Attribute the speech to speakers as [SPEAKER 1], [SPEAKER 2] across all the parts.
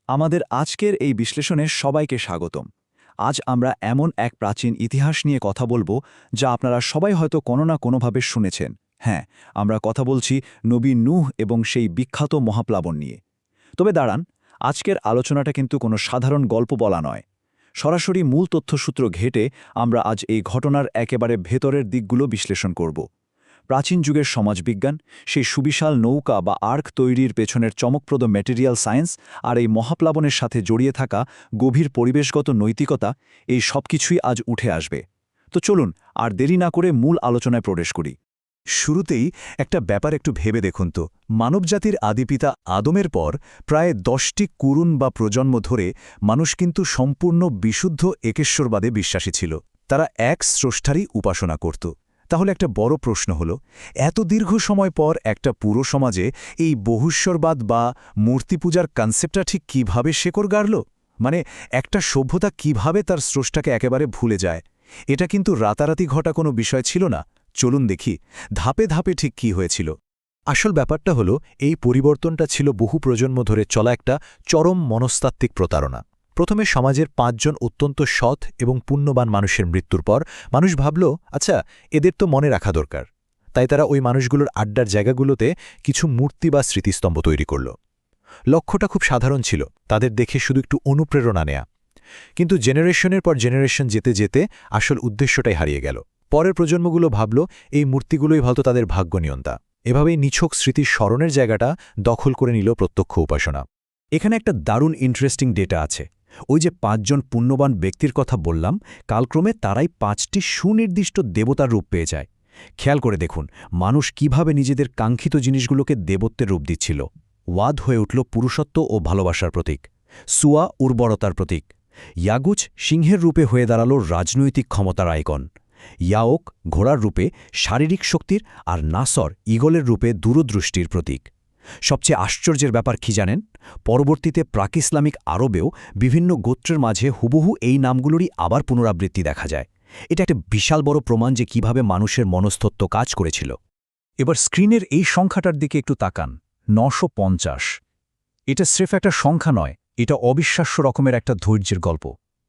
[SPEAKER 1] আমাদের আজকের এই বিশ্লেষণে সবাইকে স্বাগতম। আজ আমরা এমন এক প্রাচীন ইতিহাস নিয়ে কথা বলবো যা আপনারা সবাই হয়তো কোনো না কোনোভাবে শুনেছেন। হ্যাঁ, আমরা কথা বলছি নবী নূহ এবং সেই বিখ্যাত মহাপ্লাবন নিয়ে। তবে দাঁড়ান, আজকের আলোচনাটা কিন্তু কোনো সাধারণ গল্প বলা নয়। সরাসরি মূল তথ্যসূত্র ঘেঁটে আমরা আজ এই ঘটনার একেবারে ভেতরের দিকগুলো বিশ্লেষণ করব। প্রাচীন যুগের সমাজবিজ্ঞান, সেই সুবিশাল নৌকা বা আর্ক তৈরির পেছনের চমকপ্রদ ম্যাটেরিয়াল সায়েন্স আর এই মহাপ্লাবনের সাথে জড়িয়ে থাকা গভীর পরিবেশগত নৈতিকতা, এই সব কিছুই আজ উঠে আসবে। তো চলুন আর দেরি না করে মূল আলোচনায় প্রবেশ করি।
[SPEAKER 2] শুরুতেই একটা ব্যাপার একটু ভেবে দেখুন তো, মানবজাতির আদিপিতা আদমের পর প্রায় 10টি কুরুন বা প্রজন্ম ধরে মানুষ কিন্তু সম্পূর্ণ বিশুদ্ধ একেশ্বরবাদে বিশ্বাসী ছিল। তারা এক স্রষ্টারই উপাসনা করত। তাহলে একটা বড় প্রশ্ন হল, এত দীর্ঘ সময় পর একটা পুরো সমাজে এই বহুশ্বরবাদ বা মূর্তি পূজার কনসেপ্টটা ঠিক কীভাবে শেকড় গাড়ল? মানে একটা সভ্যতা কিভাবে তার স্রষ্টাকে একেবারে ভুলে যায়? এটা কিন্তু রাতারাতি ঘটা কোনো বিষয় ছিল না। চলুন দেখি ধাপে ধাপে ঠিক কি হয়েছিল। আসল ব্যাপারটা হলো, এই পরিবর্তনটা ছিল বহু প্রজন্ম ধরে চলা একটা চরম মনস্তাত্ত্বিক প্রতারণা। প্রথমে সমাজের 5 জন অত্যন্ত সৎ এবং পুণ্যবান মানুষের মৃত্যুর পর মানুষ ভাবল, আচ্ছা, এদের তো মনে রাখা দরকার। তাই তারা ওই মানুষগুলোর আড্ডার জায়গাগুলোতে কিছু মূর্তি বা স্মৃতিস্তম্ভ তৈরি করল। লক্ষ্যটা খুব সাধারণ ছিল, তাদের দেখে শুধু একটু অনুপ্রেরণা নেয়া। কিন্তু জেনারেশনের পর জেনারেশন যেতে যেতে আসল উদ্দেশ্যটাই হারিয়ে গেল। পরের প্রজন্মগুলো ভাবল, এই মূর্তিগুলোই হয়তো তাদের ভাগ্যনিয়ন্তা। এভাবেই নিছক স্মৃতির স্মরণের জায়গাটা দখল করে নিল প্রত্যক্ষ উপাসনা।
[SPEAKER 3] এখানে একটা দারুণ ইন্টারেস্টিং ডেটা আছে। ওই যে 5 জন পুণ্যবান ব্যক্তির কথা বললাম, কালক্রমে তারাই 5টি সুনির্দিষ্ট দেবতার রূপ পেয়ে যায়। খেয়াল করে দেখুন, মানুষ কিভাবে নিজেদের কাঙ্ক্ষিত জিনিসগুলোকে দেবত্বের রূপ দিচ্ছিল। ওয়াদ হয়ে উঠল পুরুষত্ব ও ভালোবাসার প্রতীক, সুয়া উর্বরতার প্রতীক, ইয়াগুচ সিংহের রূপে হয়ে দাঁড়াল রাজনৈতিক ক্ষমতার আইকন, ইয়াওক ঘোড়ার রূপে শারীরিক শক্তির, আর নাসর ঈগলের রূপে দূরদৃষ্টির প্রতীক। সবচেয়ে আশ্চর্যের ব্যাপার কি জানেন? পরবর্তীতে প্রাক ইসলামিক আরবেও বিভিন্ন গোত্রের মাঝে হুবহু এই নামগুলোরই আবার পুনরাবৃত্তি দেখা যায়। এটা একটা বিশাল বড় প্রমাণ যে কিভাবে মানুষের মনস্তত্ত্ব কাজ করেছিল।
[SPEAKER 1] এবার স্ক্রিনের এই সংখ্যাটার দিকে একটু তাকান, 950। এটা স্রেফ একটা সংখ্যা নয়, এটা অবিশ্বাস্য রকমের একটা ধৈর্যের গল্প।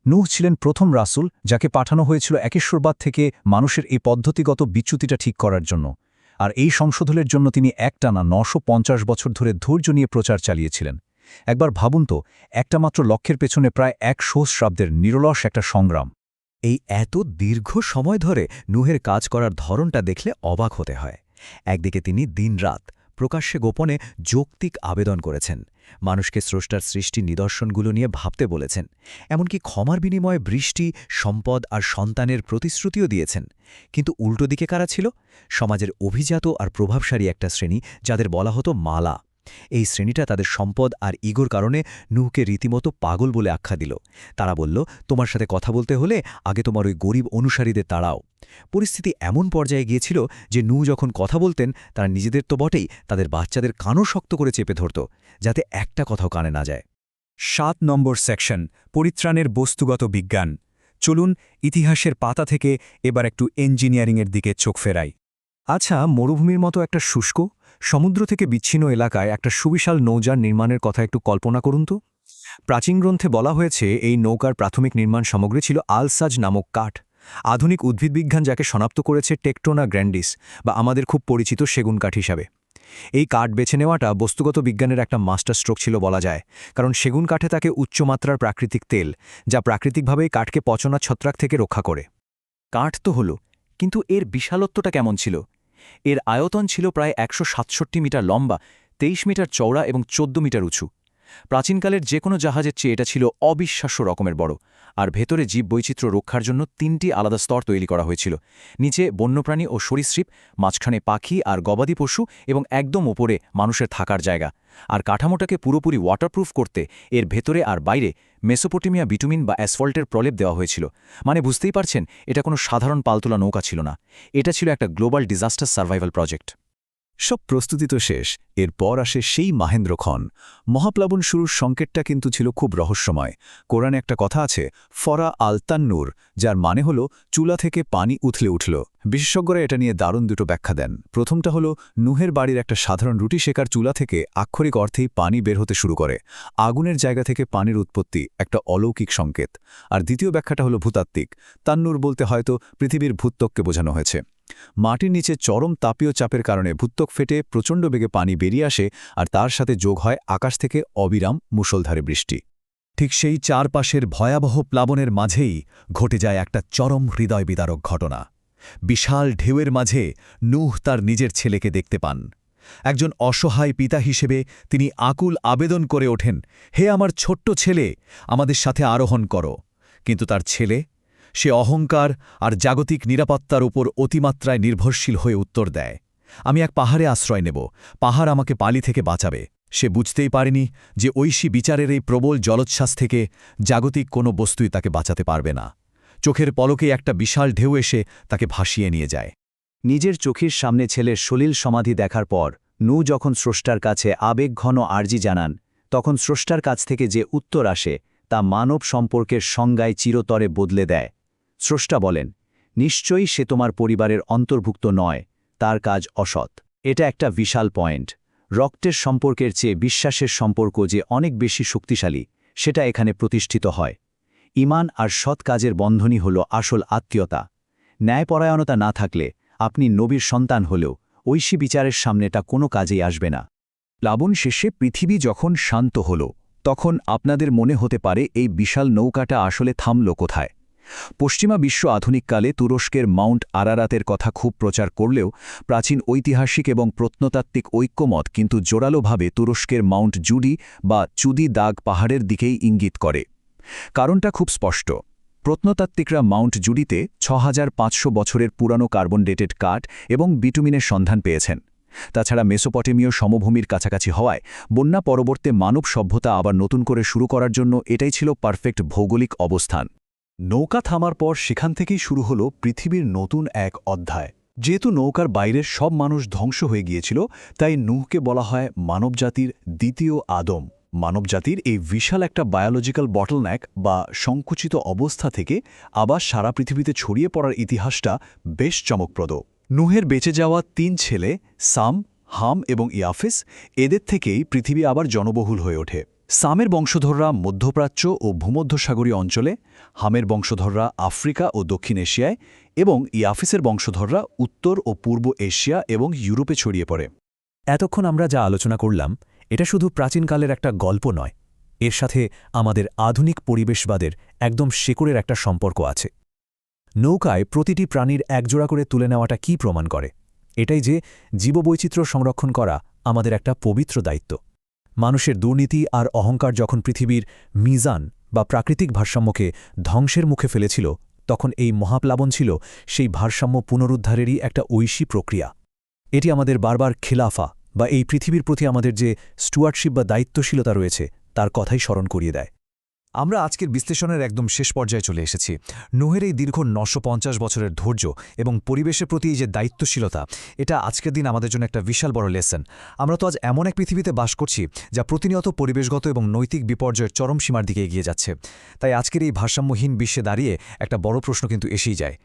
[SPEAKER 1] নূহ ছিলেন প্রথম রাসূল, যাকে পাঠানো হয়েছিল একেশ্বরবাদ থেকে মানুষের এই পদ্ধতিগত বিচ্যুতিটা ঠিক করার জন্য। আর এই সংশোধনের জন্য তিনি একটানা 950 বছর ধরে ধৈর্য নিয়ে প্রচার চালিয়েছিলেন। একবার ভাবুন তো, একটা মাত্র লক্ষ্যের পেছনে প্রায় 100 সহস্রাব্দের নিরলস একটা সংগ্রাম।
[SPEAKER 3] এই এত দীর্ঘ সময় ধরে নূহের কাজ করার ধরনটা দেখলে অবাক হতে হয়। একদিকে তিনি দিনরাত প্রকাশ্যে গোপনে যৌক্তিক আবেদন করেছেন, মানুষকে স্রষ্টার সৃষ্টির নিদর্শনগুলো নিয়ে ভাবতে বলেছেন, এমনকি ক্ষমার বিনিময়ে বৃষ্টি, সম্পদ আর সন্তানের প্রতিশ্রুতিও দিয়েছেন। কিন্তু উল্টো দিকে কারা ছিল? সমাজের অভিজাত আর প্রভাবশালী একটা শ্রেণী, যাদের বলা হতো মালা। এই শ্রেণীটা তাদের সম্পদ আর ইগোর কারণে নূহকে রীতিমতো পাগল বলে আখ্যা দিল। তারা বলল, তোমার সাথে কথা বলতে হলে আগে তোমার ওই গরিব অনুসারীদের তাড়াও। পরিস্থিতি এমন পর্যায়ে গিয়েছিল যে নূহ যখন কথা বলতেন, তারা নিজেদের তো বটেই, তাদের বাচ্চাদের কানও শক্ত করে চেপে ধরত, যাতে একটা কথাও কানে না যায়।
[SPEAKER 1] 7 নম্বর সেকশন, পরিত্রাণের বস্তুগত বিজ্ঞান। চলুন ইতিহাসের পাতা থেকে এবার একটু ইঞ্জিনিয়ারিংয়ের দিকে চোখ ফেরাই। আচ্ছা, মরুভূমির মতো একটা শুষ্ক, সমুদ্র থেকে বিচ্ছিন্ন এলাকায় একটা সুবিশাল নৌযান নির্মাণের কথা একটু কল্পনা করুন তো। প্রাচীন গ্রন্থে বলা হয়েছে এই নৌকার প্রাথমিক নির্মাণ সামগ্রী ছিল আলসাজ নামক কাঠ। আধুনিক উদ্ভিদবিজ্ঞান যাকে শনাক্ত করেছে টেকটোনা গ্র্যান্ডিস, বা আমাদের খুব পরিচিত সেগুন কাঠ হিসাবে। এই কাঠ বেছে নেওয়াটা বস্তুগত বিজ্ঞানের একটা মাস্টার স্ট্রোক ছিল বলা যায়, কারণ সেগুন কাঠে থাকে উচ্চমাত্রার প্রাকৃতিক তেল, যা প্রাকৃতিকভাবেই কাঠকে পচনা ছত্রাক থেকে রক্ষা করে। কাঠ তো হলো, কিন্তু এর বিশালত্বটা কেমন ছিল? এর আয়তন ছিল প্রায় 167 মিটার লম্বা, 23 মিটার চওড়া এবং 14 মিটার উঁচু। প্রাচীনকালের যে কোনো জাহাজের চেয়ে এটা ছিল অবিশ্বাস্য রকমের বড়। আর ভেতরে জীববৈচিত্র্য রক্ষার জন্য 3টি আলাদা স্তর তৈরি করা হয়েছিল। নিচে বন্যপ্রাণী ও সরীসৃপ, মাঝখানে পাখি আর গবাদি পশু, এবং একদম ওপরে মানুষের থাকার জায়গা। আর কাঠামোটাকে পুরোপুরি ওয়াটারপ্রুফ করতে এর ভেতরে আর বাইরে মেসোপটেমিয়া বিটুমিন বা অ্যাসফল্টের প্রলেপ দেওয়া হয়েছিল। মানে বুঝতেই পারছেন, এটা কোনো সাধারণ পালতোলা নৌকা ছিল না, এটা ছিল একটা গ্লোবাল ডিজাস্টার সার্ভাইভাল প্রজেক্ট।
[SPEAKER 2] সব প্রস্তুতি তো শেষ, এরপর আসে সেই মাহেন্দ্রক্ষণ। মহাপ্লাবন শুরুর সংকেতটা কিন্তু ছিল খুব রহস্যময়। কোরআনে একটা কথা আছে, ফরা আলতান্নুর, যার মানে হল চুলা থেকে পানি উথলে উঠল। বিশেষজ্ঞরা এটা নিয়ে দারুণ দুটো ব্যাখ্যা দেন। প্রথমটা হলো, নুহের বাড়ির একটা সাধারণ রুটি শেকার চুলা থেকে আক্ষরিক অর্থেই পানি বের হতে শুরু করে। আগুনের জায়গা থেকে পানির উৎপত্তি একটা অলৌকিক সংকেত। আর দ্বিতীয় ব্যাখ্যাটা হলো ভূতাত্ত্বিক। তান্নুর বলতে হয়তো পৃথিবীর ভূত্বককে বোঝানো হয়েছে। মাটির নিচে চরম তাপীয় চাপের কারণে ভূত্বক ফেটে প্রচণ্ড বেগে পানি বেরিয়ে আসে, আর তার সাথে যোগ হয় আকাশ থেকে অবিরাম মুষলধারে বৃষ্টি।
[SPEAKER 1] ঠিক সেই চারপাশের ভয়াবহ প্লাবনের মাঝেই ঘটে যায় একটা চরম হৃদয় বিদারক ঘটনা। বিশাল ঢেউয়ের মাঝে নূহ তার নিজের ছেলেকে দেখতে পান। একজন অসহায় পিতা হিসেবে তিনি আকুল আবেদন করে ওঠেন, হে আমার ছোট্ট ছেলে, আমাদের সাথে আরোহণ করো। কিন্তু তার ছেলে, সে অহংকার আর জাগতিক নিরাপত্তার উপর অতিমাত্রায় নির্ভরশীল হয়ে উত্তর দেয়, আমি এক পাহাড়ে আশ্রয় নেব, পাহাড় আমাকে পালি থেকে বাঁচাবে। সে বুঝতেই পারেনি যে ঐশী বিচারের এই প্রবল জলোচ্ছ্বাস থেকে জাগতিক কোনো বস্তুই তাকে বাঁচাতে পারবে না। চোখের পলকে একটা বিশাল ঢেউ এসে তাকে ভাসিয়ে নিয়ে যায়।
[SPEAKER 2] নিজের চোখের সামনে ছেলের সলিল সমাধি দেখার পর নূহ যখন স্রষ্টার কাছে আবেগঘন আর্জি জানান, তখন স্রষ্টার কাছ থেকে যে উত্তর আসে তা মানব সম্পর্কের সংজ্ঞায় চিরতরে বদলে দেয়। স্রষ্টা বলেন, নিশ্চয়ই সে তোমার পরিবারের অন্তর্ভুক্ত নয়, তার কাজ অসৎ। এটা একটা বিশাল পয়েন্ট। রক্তের সম্পর্কের চেয়ে বিশ্বাসের সম্পর্ক যে অনেক বেশি শক্তিশালী, সেটা এখানে প্রতিষ্ঠিত হয়। ঈমান আর সৎ কাজের বন্ধনই হল আসল আত্মীয়তা। ন্যায়পরায়ণতা না থাকলে আপনি নবীর সন্তান হলেও ঐশী বিচারের সামনেটা কোনো কাজেই আসবে না। প্লাবন শেষে পৃথিবী যখন শান্ত হল, তখন আপনাদের মনে হতে পারে এই বিশাল নৌকাটা আসলে থামল কোথায়। পশ্চিমা বিশ্ব আধুনিককালে তুরস্কের মাউন্ট আরারাতের কথা খুব প্রচার করলেও প্রাচীন ঐতিহাসিক এবং প্রত্নতাত্ত্বিক ঐক্যমত কিন্তু জোরালোভাবে তুরস্কের মাউন্ট জুডি বা চুদি দাগ পাহাড়ের দিকেই ইঙ্গিত করে। কারণটা খুব স্পষ্ট। প্রত্নতাত্ত্বিকরা মাউন্ট জুডিতে ৬৫০০ বছরের পুরানো কার্বন ডেটেড কাঠ এবং বিটুমিনের সন্ধান পেয়েছেন। তাছাড়া মেসোপটেমীয় সমভূমির কাছাকাছি হওয়ায় বন্যা পরবর্তী মানব সভ্যতা আবার নতুন করে শুরু করার জন্য এটাই ছিল পারফেক্ট ভৌগোলিক অবস্থান। নৌকা থামার পর সেখান থেকেই শুরু হল পৃথিবীর নতুন এক অধ্যায়। যেহেতু নৌকার বাইরের সব মানুষ ধ্বংস হয়ে গিয়েছিল, তাই নূহকে বলা হয় মানবজাতির দ্বিতীয় আদম। মানবজাতির এই বিশাল একটা বায়োলজিক্যাল বটলনেক বা সংকুচিত অবস্থা থেকে আবার সারা পৃথিবীতে ছড়িয়ে পড়ার ইতিহাসটা বেশ চমকপ্রদ। নূহের বেঁচে যাওয়া ৩ ছেলে সাম, হাম এবং ইয়াফেস, এদের থেকেই পৃথিবী আবার জনবহুল হয়ে ওঠে। সামের বংশধররা মধ্যপ্রাচ্য ও ভূমধ্যসাগরীয় অঞ্চলে, হামের বংশধররা আফ্রিকা ও দক্ষিণ এশিয়ায় এবং ইয়াফেসের বংশধররা উত্তর ও পূর্ব এশিয়া এবং ইউরোপে ছড়িয়ে পড়ে।
[SPEAKER 1] এতক্ষণ আমরা যা আলোচনা করলাম, এটা শুধু প্রাচীনকালের একটা গল্প নয়, এর সাথে আমাদের আধুনিক পরিবেশবাদের একদম শেকড়ের একটা সম্পর্ক আছে। নৌকায় প্রতিটি প্রাণীর একজোড়া করে তুলে নেওয়াটা কি প্রমাণ করে? এটাই যে জীববৈচিত্র্য সংরক্ষণ করা আমাদের একটা পবিত্র দায়িত্ব। মানুষের দুর্নীতি আর অহংকার যখন পৃথিবীর মিজান বা প্রাকৃতিক ভারসাম্যকে ধ্বংসের মুখে ফেলেছিল, তখন এই মহাপ্লাবন ছিল সেই ভারসাম্য পুনরুদ্ধারেরই একটা ঐশী প্রক্রিয়া। এটি আমাদের বারবার খিলাফা বা এই পৃথিবীর প্রতি আমাদের যে স্টুয়ার্ডশিপ বা দায়িত্বশীলতা রয়েছে তার কথাই স্মরণ করিয়ে দেয়। আমরা আজকের বিশ্লেষণের একদম শেষ পর্যায়ে চলে এসেছি। নূহের এই দীর্ঘ ৯৫০ বছরের ধৈর্য এবং পরিবেশের প্রতি এই যে দায়িত্বশীলতা, এটা আজকের দিন আমাদের জন্য একটা বিশাল বড় লেসন। আমরা তো আজ এমন এক পৃথিবীতে বাস করছি যা প্রতিনিয়ত পরিবেশগত এবং নৈতিক বিপর্যয়ের চরম সীমার দিকে এগিয়ে যাচ্ছে। তাই আজকের এই ভারসাম্যহীন বিশ্বে দাঁড়িয়ে একটা বড় প্রশ্ন কিন্তু এসেই যায়,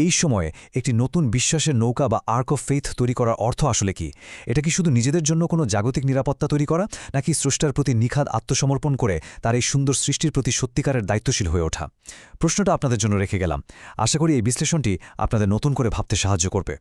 [SPEAKER 1] এই সময়ে একটি নতুন বিশ্বাসের নৌকা বা আর্ক অফ ফেইথ তৈরি করার অর্থ আসলে কি? এটা কি শুধু নিজেদের জন্য কোনো জাগতিক নিরাপত্তা তৈরি করা, নাকি স্রষ্টার প্রতি নিখাদ আত্মসমর্পণ করে তার এই সুন্দর সৃষ্টির প্রতি সত্যিকারের দায়িত্বশীল হয়ে ওঠা? প্রশ্নটা আপনাদের জন্য রেখে গেলাম। আশা করি এই বিশ্লেষণটি আপনাদের নতুন করে ভাবতে সাহায্য করবে।